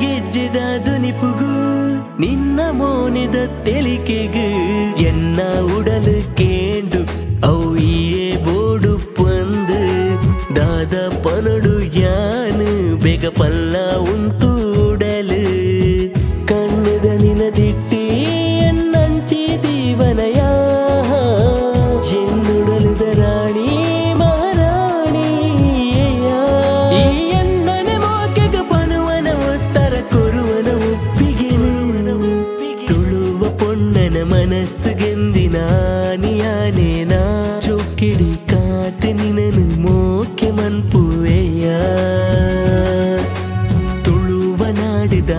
ಗೆಜ್ಜೆದ ಧ್ವನಿಪುಗು ನಿನ್ನ ಮೋನಿದ ತೆಲಿಕೆಗು ಎನ್ನ ಉಡಲು ಕೇಂಡು ಅವು ಈಯೇ ಬೋಡು ಪಂದು ದಾದ ಪನಡು ಯಾನು ಬೇಗ ಪಲ್ಲ ಉಂಟು ಉಡಲು ಕಣ್ಣದ ನಿನದಿಟ್ಟಿ ಎನ್ನಂಚಿ ದೀವನಯ ಎನ್ನುಡಲುದ ರಾಣಿ ಮಹಾರಾಣಿ ಈ ಎನ್ನನೆ ಮೋಕೆಗ ಪನುವನ ಉತ್ತರ ಕೊರುವನ ಒಪ್ಪಿಗೆನು ತುಳುವ ಪೊಣ್ಣನ ಮನಸ್ಸುಗೆಂದಿನ ಆನಿಯಾನೇನಾ ಚೊಕ್ಕಿಡಿ ಕಾತೆ ನಿನನು ಮೋಕೆ ಮನ್ಪುವೆಯ ತುಳುವ ನಾಡಿದ